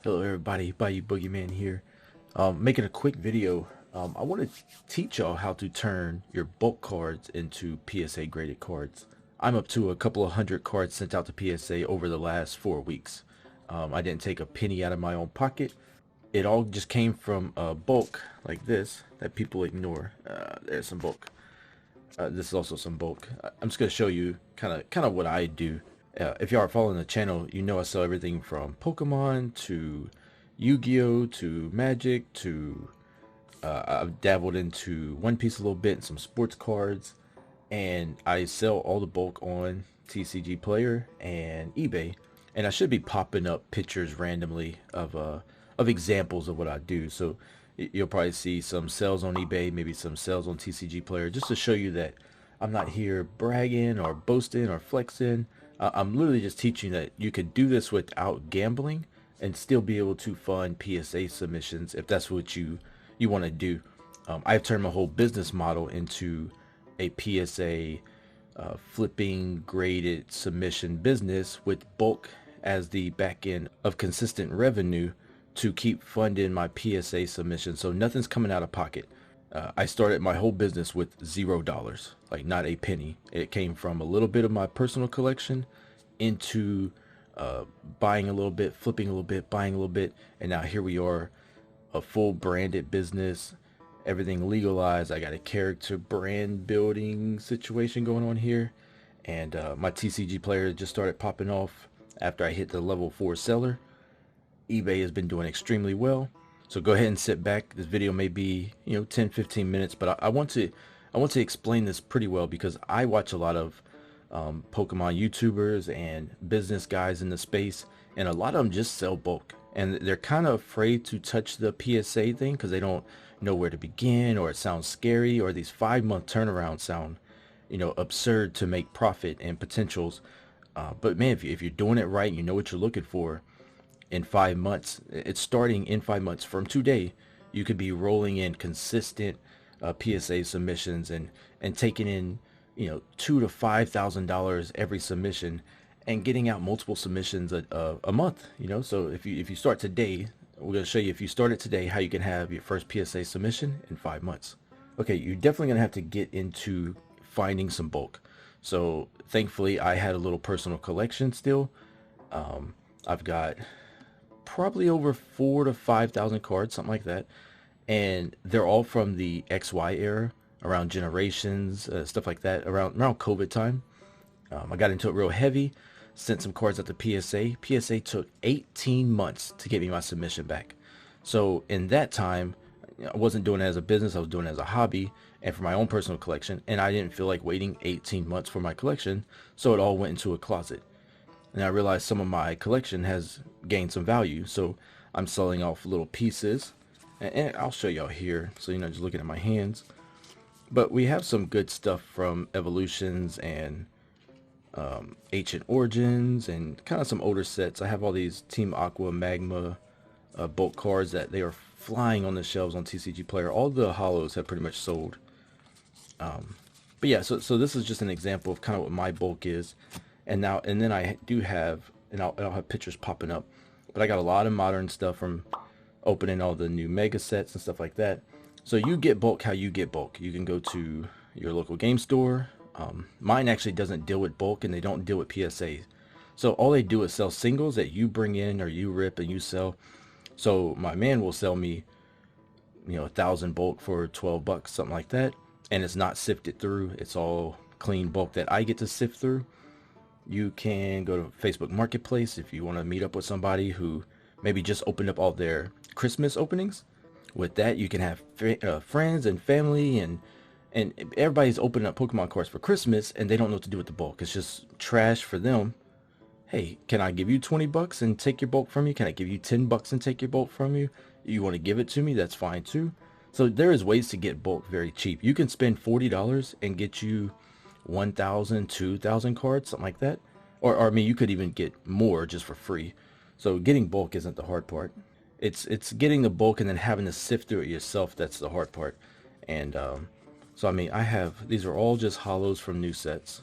Hello everybody, Bayou Boogeyman here. Making a quick video. I want to teach y'all how to turn your bulk cards into PSA graded cards. I'm up to a couple of hundred cards sent out to PSA over the last 4 weeks. I didn't take a penny out of my own pocket. It all just came from bulk like this that people ignore. There's some bulk. This is also some bulk. I'm just gonna show you kind of what I do. If y'all are following the channel, you know I sell everything from Pokemon to Yu-Gi-Oh to Magic to I've dabbled into One Piece a little bit and some sports cards, and I sell all the bulk on TCG Player and eBay. And I should be popping up pictures randomly of examples of what I do. So you'll probably see some sales on eBay, maybe some sales on TCG Player, just to show you that I'm not here bragging or boasting or flexing. I'm literally just teaching that you could do this without gambling and still be able to fund PSA submissions if that's what you want to do. I've turned my whole business model into a PSA flipping graded submission business with bulk as the back end of consistent revenue to keep funding my PSA submission. So nothing's coming out of pocket. I started my whole business with $0, like not a penny. It came from a little bit of my personal collection into buying a little bit, flipping a little bit, buying a little bit, and now here we are, a full branded business, everything legalized. I got a character brand building situation going on here, and my TCG Player just started popping off after I hit the level 4 seller. eBay has been doing extremely well. So go ahead and sit back. This video may be, 10-15 minutes, but I want to explain this pretty well because I watch a lot of Pokemon YouTubers and business guys in the space, and a lot of them just sell bulk, and they're kind of afraid to touch the PSA thing because they don't know where to begin, or it sounds scary, or these 5-month turnarounds sound, absurd to make profit and potentials. But man, if you're doing it right, you know what you're looking for. In 5 months, it's starting in 5 months from today, you could be rolling in consistent PSA submissions and taking in $2,000 to $5,000 every submission and getting out multiple submissions a month. So if you start today, we're going to show you, if you started today, how you can have your first PSA submission in 5 months. Okay, you're definitely going to have to get into finding some bulk. So thankfully I had a little personal collection still. I've got probably over 4,000 to 5,000 cards, something like that, and they're all from the XY era, around generations, stuff like that, around COVID time. I got into it real heavy, sent some cards out to PSA took 18 months to get me my submission back. So in that time, I wasn't doing it as a business, I was doing it as a hobby and for my own personal collection, and I didn't feel like waiting 18 months for my collection, so it all went into a closet. And I realized some of my collection has gained some value, so I'm selling off little pieces, and I'll show y'all here, so just looking at my hands. But we have some good stuff from Evolutions and Ancient Origins and kind of some older sets. I have all these Team Aqua Magma bulk cards that they are flying on the shelves on TCG Player. All the holos have pretty much sold. But yeah, so this is just an example of kind of what my bulk is. And then I do have, and I'll have pictures popping up, but I got a lot of modern stuff from opening all the new mega sets and stuff like that. So you get bulk how you get bulk. You can go to your local game store. Mine actually doesn't deal with bulk, and they don't deal with PSA. So all they do is sell singles that you bring in or you rip and you sell. So my man will sell me, 1,000 bulk for $12, something like that, and it's not sifted through. It's all clean bulk that I get to sift through. You can go to Facebook Marketplace if you want to meet up with somebody who maybe just opened up all their Christmas openings. With that, you can have friends and family, and everybody's opening up Pokemon cards for Christmas, and they don't know what to do with the bulk. It's just trash for them. Hey, can I give you $20 and take your bulk from you? Can I give you $10 and take your bulk from you? You want to give it to me? That's fine too. So there is ways to get bulk very cheap. You can spend $40 and get you 1,000, 2,000 cards, something like that. Or I mean, you could even get more just for free. So getting bulk isn't the hard part. It's getting the bulk and then having to sift through it yourself that's the hard part. And so I mean, these are all just holos from new sets.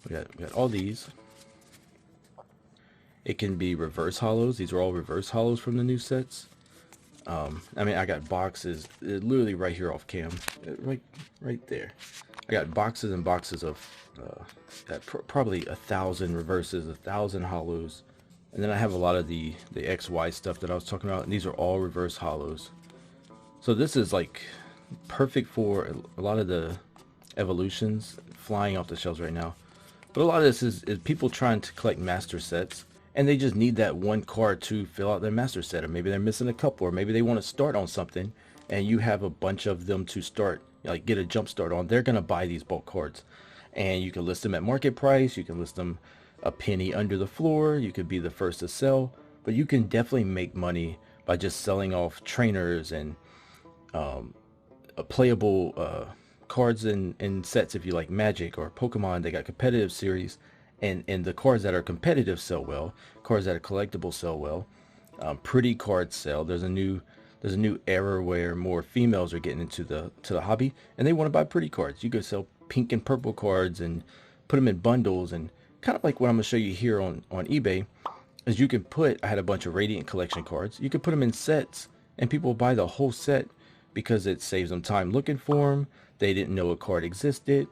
We got all these. It can be reverse hollows. These are all reverse hollows from the new sets. I mean, I got boxes literally right here off cam, right there. I got boxes and boxes of probably 1,000 reverses, 1,000 hollows, and then I have a lot of the XY stuff that I was talking about, and these are all reverse hollows. So this is like perfect for a lot of the evolutions flying off the shelves right now. But a lot of this is people trying to collect master sets, and they just need that one card to fill out their master set, or maybe they're missing a couple, or maybe they want to start on something and you have a bunch of them to start, like get a jump start on. They're going to buy these bulk cards, and you can list them at market price, you can list them a penny under the floor, you could be the first to sell, but you can definitely make money by just selling off trainers and playable cards and sets. If you like Magic or Pokemon, they got competitive series, and the cards that are competitive sell well, cards that are collectible sell well. Pretty cards sell. There's a new era where more females are getting into the hobby, and they want to buy pretty cards. You could sell pink and purple cards and put them in bundles, and kind of like what I'm gonna show you here on eBay is you can put, I had a bunch of Radiant collection cards, you could put them in sets and people buy the whole set because it saves them time looking for them. They didn't know a card existed.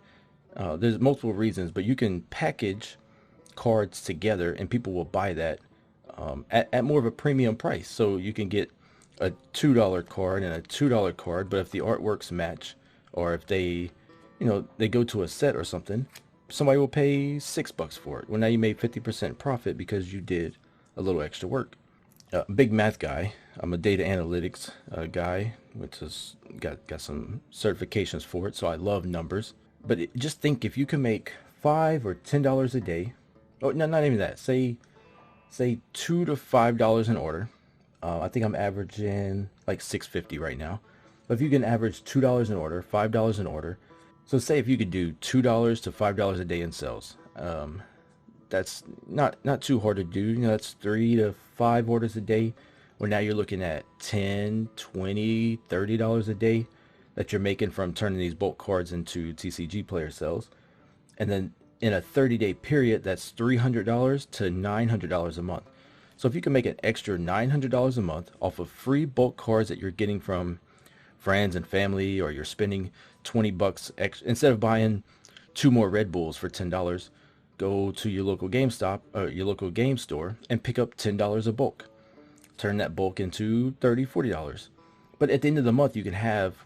There's multiple reasons, but you can package cards together and people will buy that at more of a premium price. So you can get a $2 card and a $2 card, but if the artworks match, or if they, they go to a set or something, somebody will pay $6 for it. Well, now you made 50% profit because you did a little extra work. Big math guy. I'm a data analytics guy, which has got some certifications for it, so I love numbers. But just think, if you can make $5 or $10 a day, oh no, not even that. Say $2 to $5 an order. I think I'm averaging like $6.50 right now. But if you can average $2 an order, $5 an order, so say if you could do $2 to $5 a day in sales, that's not too hard to do. That's 3 to 5 orders a day. Well, now you're looking at $10, $20, $30 a day that you're making from turning these bulk cards into TCG player sales. And then in a 30-day period, that's $300 to $900 a month. So if you can make an extra $900 a month off of free bulk cards that you're getting from friends and family, or you're spending $20 extra, instead of buying 2 more Red Bulls for $10, go to your local GameStop or your local game store and pick up $10 a bulk. Turn that bulk into $30, $40. But at the end of the month, you can have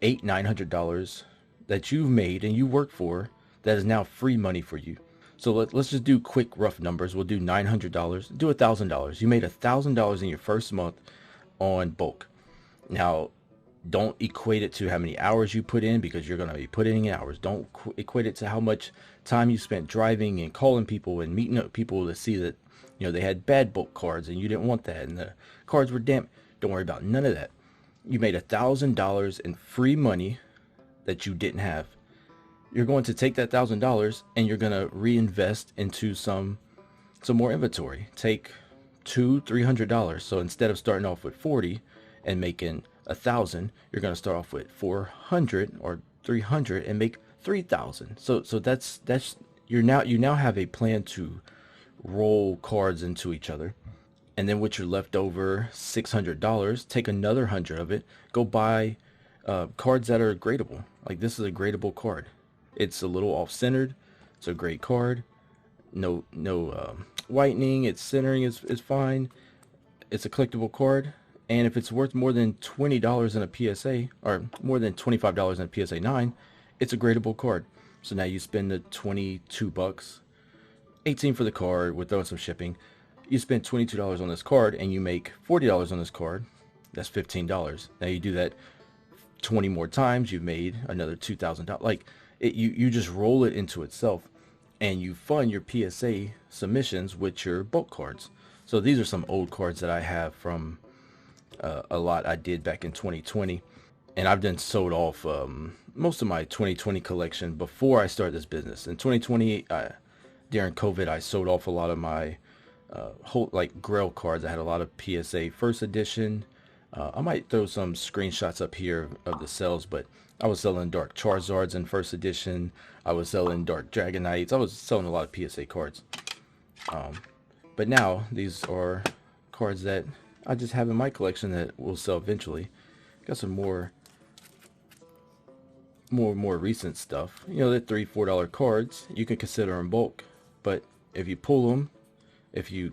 $800, $900 that you've made and you work for, that is now free money for you. So let's just do quick rough numbers. We'll do $900, do $1,000. You made $1,000 in your first month on bulk. Now, don't equate it to how many hours you put in, because you're going to be putting in hours. Don't equate it to how much time you spent driving and calling people and meeting up people to see that, they had bad bulk cards and you didn't want that, and the cards were damp. Don't worry about none of that. You made $1,000 in free money that you didn't have. You're going to take that $1,000 and you're going to reinvest into some more inventory. Take $200-$300. So instead of starting off with 40 and making 1,000, you're going to start off with 400 or 300 and make 3,000. So that's you now have a plan to roll cards into each other. And then with your leftover $600, take another 100 of it, go buy cards that are gradable. Like, this is a gradable card. It's a little off-centered. It's a great card. No whitening. Its centering is fine. It's a collectible card. And if it's worth more than $20 in a PSA, or more than $25 in a PSA 9, it's a gradable card. So now you spend the $22, 18 for the card, with throwing some shipping. You spend $22 on this card and you make $40 on this card. That's $15. Now you do that 20 more times, you've made another $2,000. Like, you just roll it into itself, and you fund your PSA submissions with your bulk cards. So these are some old cards that I have from a lot I did back in 2020, and I've done sold off most of my 2020 collection before I started this business. In 2020, during COVID, I sold off a lot of my whole Grail cards. I had a lot of PSA first edition. I might throw some screenshots up here of the sales, but I was selling Dark Charizards in first edition. I was selling Dark Dragonites. I was selling a lot of PSA cards. But But now these are cards that I just have in my collection that will sell eventually. Got some more recent stuff. You know, they're $3-4 cards. You can consider in bulk, but if you pull them, if you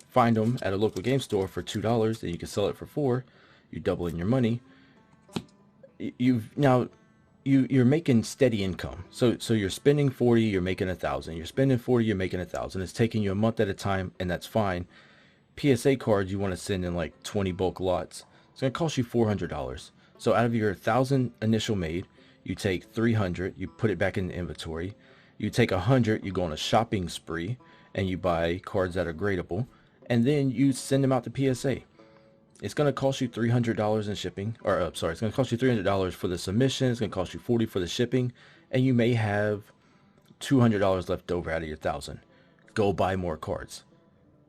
find them at a local game store for $2, then you can sell it for $4. You double in your money. You're making steady income. So you're spending 40, you're making 1,000. You're spending 40, you're making 1,000. It's taking you a month at a time, and that's fine. PSA cards, you want to send in like 20 bulk lots. It's gonna cost you $400. So out of your 1,000 initial made, you take 300, you put it back in the inventory. You take 100, you go on a shopping spree, and you buy cards that are gradable, and then you send them out to PSA. It's going to cost you $300 in shipping, or sorry, it's going to cost you $300 for the submission. It's going to cost you $40 for the shipping, and you may have $200 left over out of your 1,000. Go buy more cards.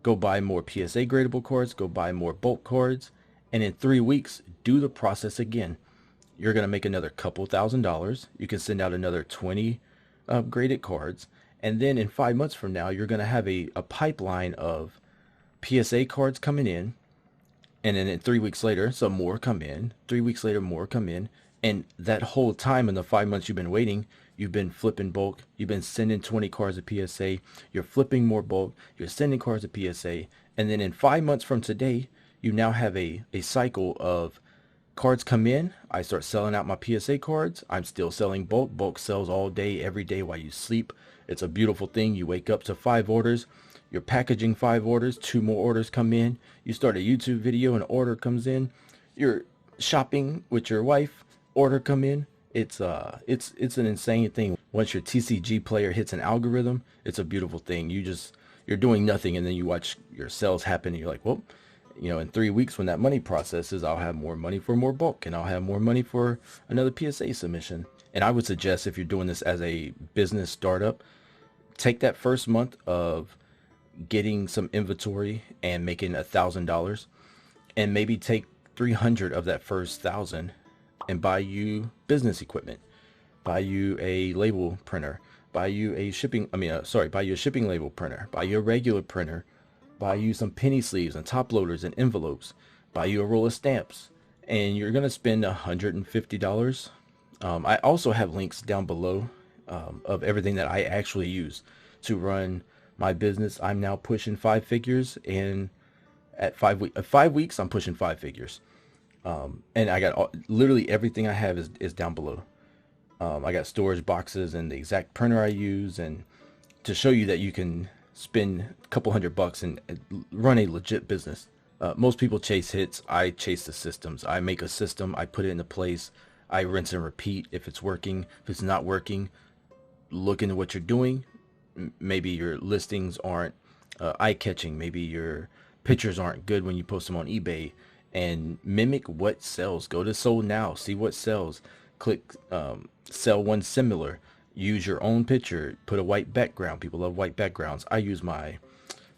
Go buy more PSA gradable cards. Go buy more bulk cards, and in 3 weeks, do the process again. You're going to make another couple $1,000. You can send out another 20 graded cards, and then in 5 months from now, you're going to have a pipeline of PSA cards coming in. And then 3 weeks later, some more come in. 3 weeks later, more come in. And that whole time in the 5 months you've been waiting, you've been flipping bulk. You've been sending 20 cards to PSA. You're flipping more bulk. You're sending cards to PSA. And then in 5 months from today, you now have a cycle of cards come in. I start selling out my PSA cards. I'm still selling bulk. Bulk sells all day, every day while you sleep. It's a beautiful thing. You wake up to 5 orders. You're packaging 5 orders, 2 more orders come in. You start a YouTube video, an order comes in. You're shopping with your wife, order come in. It's an insane thing. Once your TCG player hits an algorithm, it's a beautiful thing. You're doing nothing, and then you watch your sales happen, and you're like, well, in 3 weeks when that money processes, I'll have more money for more bulk, and I'll have more money for another PSA submission. And I would suggest, if you're doing this as a business startup, take that first month of getting some inventory and making $1,000, and maybe take 300 of that first 1,000 and buy you business equipment, buy you a label printer, buy you a shipping label printer, buy you a regular printer, buy you some penny sleeves and top loaders and envelopes, buy you a roll of stamps, and you're going to spend $150. I also have links down below of everything that I actually use to run my business. I'm now pushing 5 figures, and at 5 weeks, I'm pushing 5 figures. And I got literally everything I have is down below. I got storage boxes and the exact printer I use, and to show you that you can spend a couple $100 and run a legit business. Most people chase hits. I chase the systems. I make a system. I put it into place. I rinse and repeat. If it's working, if it's not working, look into what you're doing. Maybe your listings aren't eye-catching. Maybe your pictures aren't good when you post them on eBay, and mimic what sells. Go to Sold Now, see what sells. Click sell one similar. Use your own picture. Put a white background. People love white backgrounds. I use my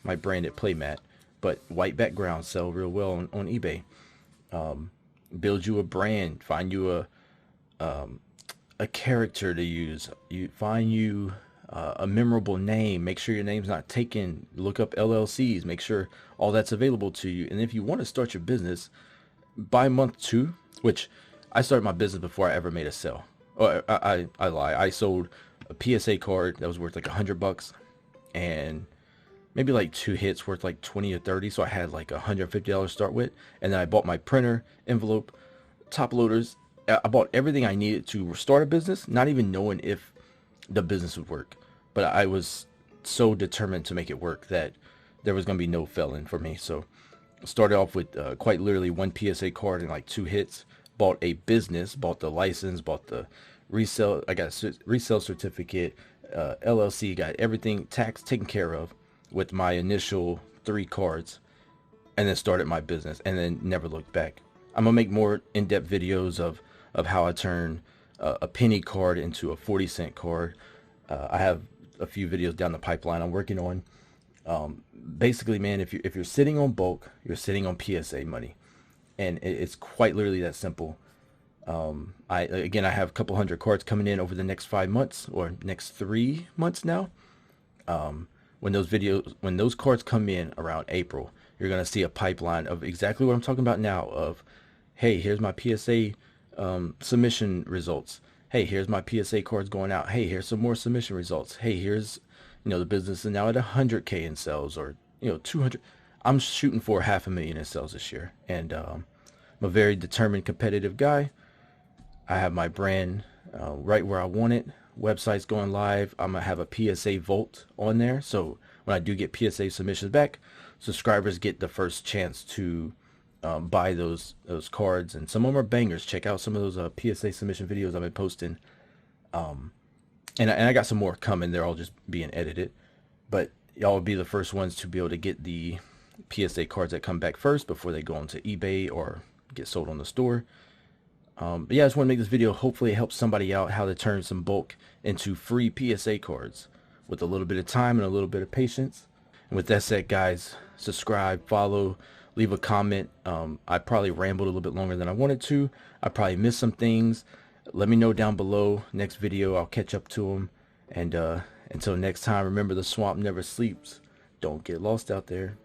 branded playmat, but white backgrounds sell real well on eBay. Build you a brand. Find you a character to use. Find you a memorable name. Make sure your name's not taken. Look up LLCs. Make sure all that's available to you. And if you want to start your business, by month 2, which I started my business before I ever made a sale. Oh, I lie. I sold a PSA card that was worth like $100, and maybe like 2 hits worth like 20 or 30. So I had like $150 to start with, and then I bought my printer, envelope, top loaders. I bought everything I needed to start a business, not even knowing if the business would work. But I was so determined to make it work that there was going to be no failing for me. So I started off with quite literally 1 PSA card and like 2 hits. Bought a business, bought the license, bought the resale. I got a resale certificate, LLC, got everything tax taken care of with my initial 3 cards, and then started my business, and then never looked back. I'm gonna make more in-depth videos of how I turn a penny card into a 40-cent card. I have a few videos down the pipeline I'm working on. Basically, man, if you're sitting on bulk, you're sitting on PSA money, and it's quite literally that simple. I have a couple hundred cards coming in over the next 5 months, or next 3 months now. when those cards come in around April, you're gonna see a pipeline of exactly what I'm talking about now. Of, hey, here's my PSA submission results. Hey, here's my PSA cards going out. Hey, here's some more submission results. Hey, here's, the business is now at 100K in sales, or 200. I'm shooting for 500,000 in sales this year, and I'm a very determined, competitive guy. I have my brand right where I want it. Website's going live. I'm gonna have a PSA vault on there, so when I do get PSA submissions back, subscribers get the first chance to buy those cards, and some of them are bangers. Check out some of those PSA submission videos I've been posting, and I got some more coming. They're all just being edited, but y'all will be the first ones to be able to get the PSA cards that come back first before they go onto eBay or get sold on the store. But yeah, I just want to make this video. Hopefully it helps somebody out how to turn some bulk into free PSA cards with a little bit of time and a little bit of patience. And with that said, guys, subscribe, follow, leave a comment. I probably rambled a little bit longer than I wanted to. I probably missed some things. Let me know down below. Next video, I'll catch up to them. And until next time, remember, the swamp never sleeps. Don't get lost out there.